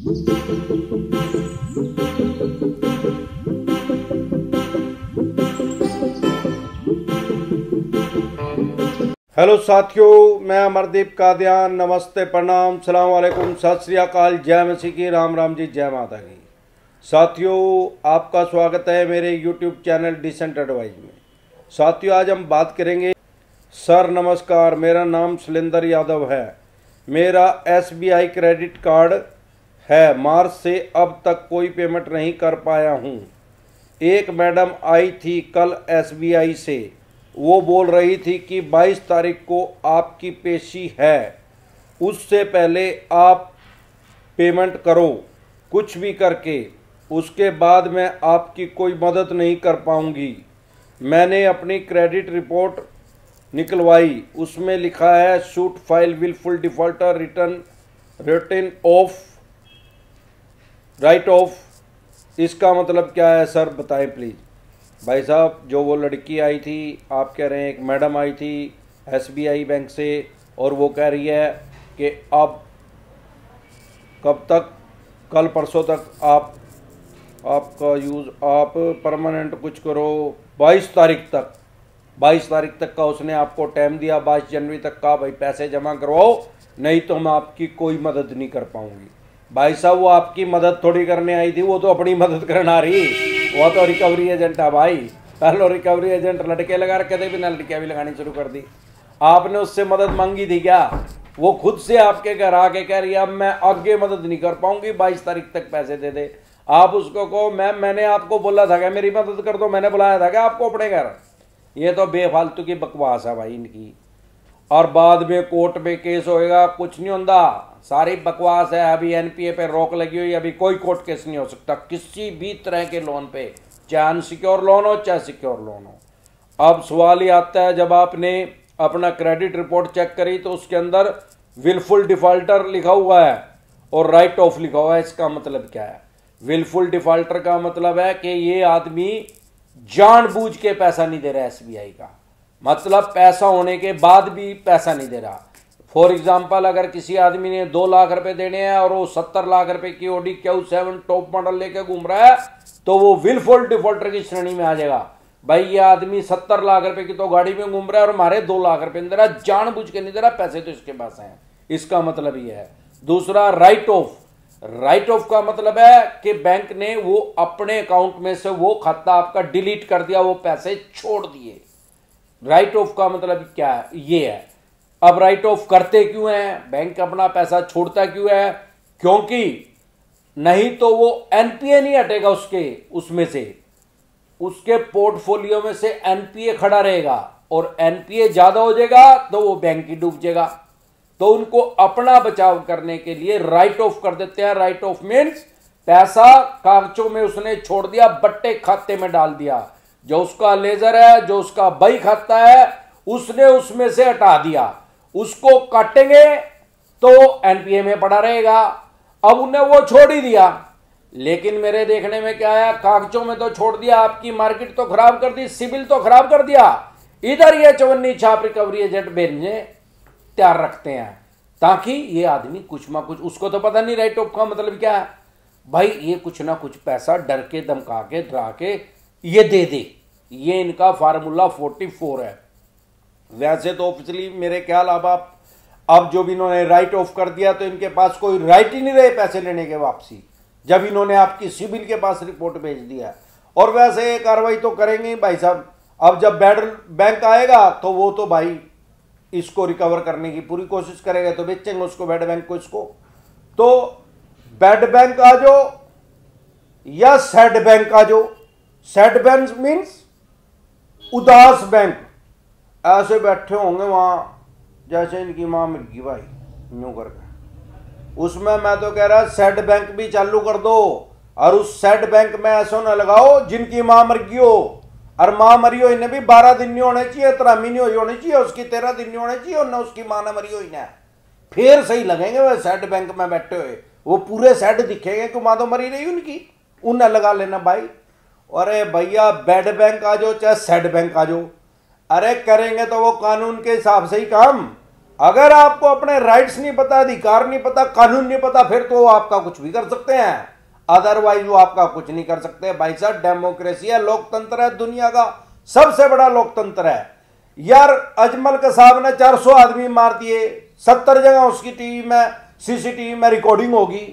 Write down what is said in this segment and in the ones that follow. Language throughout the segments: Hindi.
हेलो साथियों, मैं अमरदीप कादियान। नमस्ते, प्रणाम, सलाम वालेकुम, सत श्री अकाल, जय मसीह की, राम राम जी, जय माता की। साथियों, आपका स्वागत है मेरे यूट्यूब चैनल डिसेंट एडवाइज में। साथियों, आज हम बात करेंगे। सर नमस्कार, मेरा नाम शैलेंद्र यादव है। मेरा SBI क्रेडिट कार्ड है। मार्च से अब तक कोई पेमेंट नहीं कर पाया हूँ। एक मैडम आई थी कल SBI से, वो बोल रही थी कि 22 तारीख को आपकी पेशी है, उससे पहले आप पेमेंट करो कुछ भी करके, उसके बाद मैं आपकी कोई मदद नहीं कर पाऊंगी। मैंने अपनी क्रेडिट रिपोर्ट निकलवाई, उसमें लिखा है suit file wilful defaulter return of write off. इसका मतलब क्या है सर, बताएं प्लीज़। भाई साहब, जो वो लड़की आई थी, आप कह रहे हैं एक मैडम आई थी SBI बैंक से, और वो कह रही है कि अब कब तक, कल परसों तक आपका यूज़ आप परमानेंट कुछ करो। 22 तारीख तक, 22 तारीख तक का उसने आपको टाइम दिया। 22 जनवरी तक का भाई पैसे जमा करवाओ, नहीं तो मैं आपकी कोई मदद नहीं कर पाऊंगी। भाई साहब, वो आपकी मदद थोड़ी करने आई थी, वो तो अपनी मदद करना रही। वो तो रिकवरी एजेंट है भाई। पहले रिकवरी एजेंट लड़के लगा रखे थे, बिना लड़कियाँ भी लगानी शुरू कर दी। आपने उससे मदद मांगी थी क्या? वो खुद से आपके घर आके कह रही है अब मैं आगे मदद नहीं कर पाऊंगी, 22 तारीख तक पैसे दे दे। आप उसको कहो मैम मैंने आपको बोला था क्या मेरी मदद कर दो, मैंने बुलाया था क्या आपको अपने घर? ये तो बेफालतू की बकवास है भाई इनकी। और बाद में कोर्ट में केस होएगा, कुछ नहीं होता, सारी बकवास है। अभी NPA पे रोक लगी हुई, अभी कोई कोर्ट केस नहीं हो सकता किसी भी तरह के लोन पे, चाहे अनसिक्योर लोन हो चाहे सिक्योर लोन हो। अब सवाल ही आता है, जब आपने अपना क्रेडिट रिपोर्ट चेक करी तो उसके अंदर विलफुल डिफॉल्टर लिखा हुआ है और राइट ऑफ लिखा हुआ है। इसका मतलब क्या है? विलफुल डिफॉल्टर का मतलब है कि ये आदमी जानबूझ के पैसा नहीं दे रहा SBI का, मतलब पैसा होने के बाद भी पैसा नहीं दे रहा। फॉर एग्जाम्पल, अगर किसी आदमी ने 2 लाख रुपए देने हैं और वो 70 लाख रुपए की Audi Q7 टॉप मॉडल लेके घूम रहा है, तो वो विलफुल डिफॉल्टर की श्रेणी में आ जाएगा। भाई ये आदमी 70 लाख रुपए की तो गाड़ी में घूम रहा है और हमारे 2 लाख रुपए नहीं दे रहा, जानबूझ के नहीं दे रहा, पैसे तो इसके पास हैं। इसका मतलब ये है। दूसरा, राइट ऑफ। राइट ऑफ का मतलब है कि बैंक ने वो अपने अकाउंट में से वो खाता आपका डिलीट कर दिया, वो पैसे छोड़ दिए। राइट ऑफ का मतलब क्या है? ये है। अब राइट ऑफ करते क्यों हैं? बैंक अपना पैसा छोड़ता क्यों है? क्योंकि नहीं तो वो NPA नहीं हटेगा उसमें से, उसके पोर्टफोलियो में से NPA खड़ा रहेगा, और NPA ज्यादा हो जाएगा तो वो बैंक ही डूब जाएगा। तो उनको अपना बचाव करने के लिए राइट ऑफ कर देते हैं। राइट ऑफ मीन्स पैसा कागजों में उसने छोड़ दिया, बट्टे खाते में डाल दिया। जो उसका लेजर है, जो उसका बही खाता है, उसने उसमें से हटा दिया। उसको काटेंगे तो NPA में पड़ा रहेगा। अब उन्हें वो छोड़ ही दिया, लेकिन मेरे देखने में क्या है, कागजों में तो छोड़ दिया, आपकी मार्केट तो खराब कर दी, सिविल तो खराब कर दिया। इधर ये चवन्नी छाप रिकवरी एजेंट भेजने तैयार रखते हैं ताकि ये आदमी कुछ ना कुछ, उसको तो पता नहीं राइट ऑफ का मतलब क्या है। भाई ये कुछ ना कुछ पैसा डर के, धमका के, डरा के ये दे दे। ये इनका फार्मूला 44 है। वैसे तो ऑफिशियली मेरे ख्याल अब जो भी इन्होंने राइट ऑफ कर दिया तो इनके पास कोई राइट ही नहीं रहे पैसे लेने के वापसी, जब इन्होंने आपकी सिविल के पास रिपोर्ट भेज दिया। और वैसे ये कार्रवाई तो करेंगे भाई साहब। अब जब बैड बैंक आएगा तो वो तो भाई इसको रिकवर करने की पूरी कोशिश करेगा, तो बेचेंगे उसको, बैड बैंक को। इसको तो बैड बैंक आ जाओ या सैड बैंक आ जाओ। सैड बैंक मीन्स उदास बैंक। ऐसे बैठे होंगे वहां जैसे इनकी मां मिल गई भाई, यूं करके। उसमें मैं तो कह रहा सैड बैंक भी चालू कर दो, और उस सैड बैंक में ऐसा ना लगाओ जिनकी मां मर गई हो, और मां मरी हो इन्हें भी 12 दिन नहीं होने चाहिए, 13 महीने होनी चाहिए, उसकी 13 दिन नहीं होने चाहिए, और ना उसकी मां ने मरी हो इन्हें, फिर सही लगेंगे वह सैड बैंक में बैठे हुए। वो पूरे सैड दिखेंगे कि मां तो मरी रही उनकी, उन्हें लगा लेना भाई। अरे भैया, बैड बैंक आ जाओ चाहे सैड बैंक आ जाओ, अरे करेंगे तो वो कानून के हिसाब से ही काम। अगर आपको अपने राइट्स नहीं पता, अधिकार नहीं पता, कानून नहीं पता, फिर तो आपका कुछ भी कर सकते हैं, अदरवाइज वो आपका कुछ नहीं कर सकते। भाई साहब डेमोक्रेसी है, लोकतंत्र है, दुनिया का सबसे बड़ा लोकतंत्र है। यार अजमल के साहब ने 400 आदमी मार दिए, 70 जगह उसकी टीवी में सीसीटीवी में रिकॉर्डिंग होगी,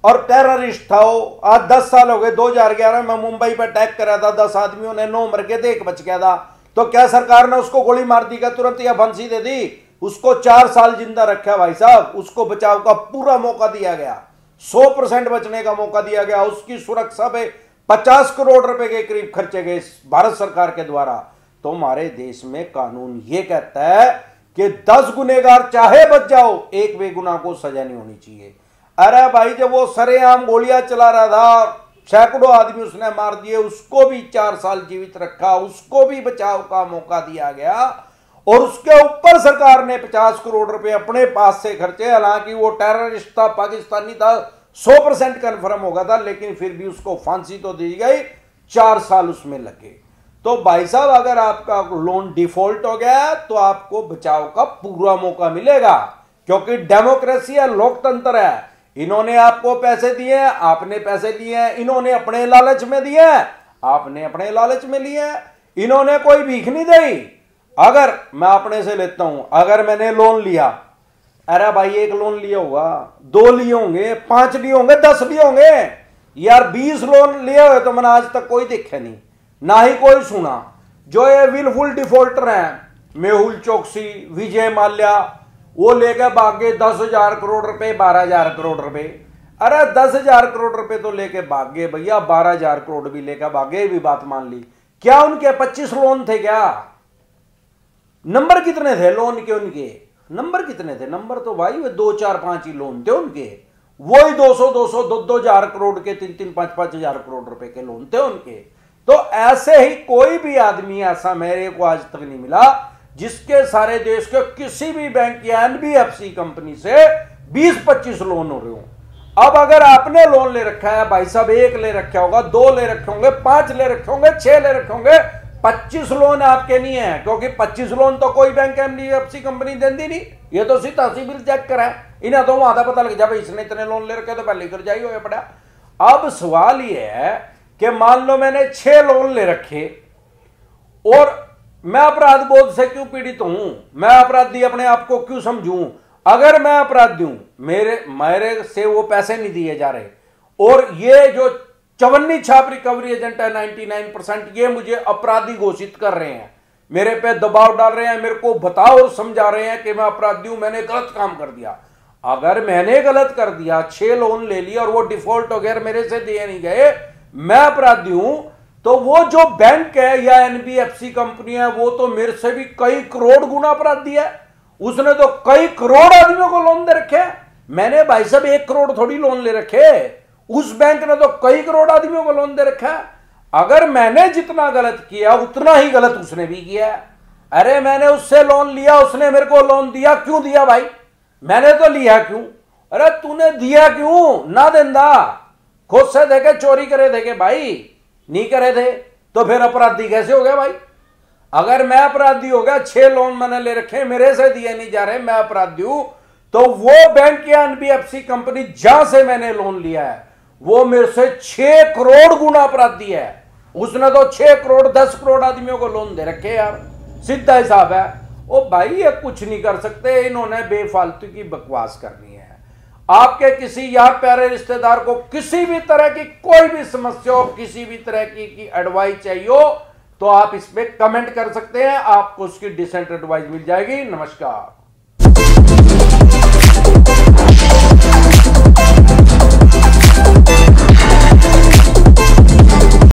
और टेररिस्ट था वो। आज 10 साल हो गए, 2011 में मुंबई पर अटैक करा था, 10 आदमियों ने, 9 मर गए थे, 1 बच गया था। तो क्या सरकार ने उसको गोली मार दी क्या तुरंत, या फांसी दे दी? उसको 4 साल जिंदा रखा भाई साहब, उसको बचाव का पूरा मौका दिया गया, 100% बचने का मौका दिया गया। उसकी सुरक्षा पे 50 करोड़ रुपए के करीब खर्चे गए भारत सरकार के द्वारा। तो हमारे देश में कानून ये कहता है कि 10 गुनहगार चाहे बच जाओ, एक बेगुनाह को सजा नहीं होनी चाहिए। अरे भाई जब वो सरेआम गोलियां चला रहा था, सैकड़ों आदमी उसने मार दिए, उसको भी 4 साल जीवित रखा, उसको भी बचाव का मौका दिया गया, और उसके ऊपर सरकार ने 50 करोड़ रुपए अपने पास से खर्चे। हालांकि वो टेररिस्ट था, पाकिस्तानी था, 100% कन्फर्म होगा था, लेकिन फिर भी उसको फांसी तो दी गई, 4 साल उसमें लगे। तो भाई साहब अगर आपका लोन डिफॉल्ट हो गया तो आपको बचाव का पूरा मौका मिलेगा, क्योंकि डेमोक्रेसी है, लोकतंत्र है। इन्होंने आपको पैसे दिए, आपने पैसे दिए, इन्होंने अपने लालच में दिए, आपने अपने लालच में लिए, इन्होंने कोई भीख नहीं दी। अगर मैं अपने से लेता हूं, अगर मैंने लोन लिया, अरे भाई 1 लोन लिया होगा, 2 लिए होंगे, 5 लिए होंगे, 10 लिए होंगे यार, 20 लोन लिए हुए तो मैंने आज तक कोई देखे नहीं, ना ही कोई सुना। जो ये विलफुल डिफॉल्टर हैं, मेहुल चोकसी, विजय माल्या, वो लेकर भागे 10,000 करोड़ रुपए, 12,000 करोड़ रुपए। अरे 10,000 करोड़ रुपए तो लेके भागे भैया, 12,000 करोड़ भी लेकर भागे, भी बात मान ली। क्या उनके 25 लोन थे क्या? नंबर कितने थे लोन के? उनके नंबर कितने थे? नंबर तो भाई वे 2, 4, 5 ही लोन थे उनके। वही 200, 200, 2,000 करोड़ के, 3, 5, 5,000 करोड़ रुपए के लोन थे उनके। तो ऐसे ही कोई भी आदमी ऐसा मेरे को आज तक नहीं मिला जिसके सारे देश के किसी भी बैंक या एनबीएफसी कंपनी से 20-25 लोन हो रहे हो। अब अगर आपने लोन ले रखा है भाई साहब, 1 ले रखा होगा, 2 ले रखे होंगे, 5 ले रखे होंगे, 6 ले रखे होंगे, 25 लोन आपके नहीं है, क्योंकि 25 लोन तो कोई बैंक एनबीएफसी कंपनी देती नहीं। ये तो सीधा सिविल चेक करा है, इन्हें तो वहां पता लग जाए इसने इतने लोन ले रखे तो पहले कर जाइए पड़ा। अब सवाल ये है कि मान लो मैंने 6 लोन ले रखे, और मैं अपराध बोध से क्यों पीड़ित हूं, मैं अपराधी अपने आप को क्यों समझूं? अगर मैं अपराधी हूं, मेरे से वो पैसे नहीं दिए जा रहे, और ये जो चवन्नी छाप रिकवरी एजेंट है 99%, ये मुझे अपराधी घोषित कर रहे हैं, मेरे पे दबाव डाल रहे हैं, मेरे को बताओ और समझा रहे हैं कि मैं अपराधी हूं, मैंने गलत काम कर दिया। अगर मैंने गलत कर दिया, 6 लोन ले लिया और वो डिफॉल्ट हो गया, मेरे से दिए नहीं गए, मैं अपराधी हूं, तो वो जो बैंक है या एनबीएफसी कंपनी है, वो तो मेरे से भी कई करोड़ गुना अपराधी है। उसने तो कई करोड़ आदमियों को लोन दे रखे। मैंने भाई साहब 1 करोड़ थोड़ी लोन ले रखे, उस बैंक ने तो कई करोड़ आदमियों को लोन दे रखा। अगर मैंने जितना गलत किया उतना ही गलत उसने भी किया। अरे मैंने उससे लोन लिया, उसने मेरे को लोन दिया, क्यों दिया भाई? मैंने तो लिया क्यों? अरे तूने दिया क्यों? ना देंदा, खुद से देखे, चोरी करे देखे भाई, नहीं करे थे तो फिर अपराधी कैसे हो गया भाई? अगर मैं अपराधी हो गया, 6 लोन मैंने ले रखे, मेरे से दिए नहीं जा रहे, मैं अपराधी हूं, तो वो बैंक या एनबीएफसी कंपनी जहां से मैंने लोन लिया है वो मेरे से 6 करोड़ गुना अपराधी है। उसने तो 6 करोड़ 10 करोड़ आदमियों को लोन दे रखे यार, सीधा हिसाब है। ओ भाई ये कुछ नहीं कर सकते, इन्होंने बेफालतू की बकवास करनी है। आपके किसी यार प्यारे रिश्तेदार को किसी भी तरह की कोई भी समस्या हो, किसी भी तरह की एडवाइस चाहिए हो, तो आप इसमें कमेंट कर सकते हैं, आपको उसकी डिसेंट एडवाइस मिल जाएगी। नमस्कार।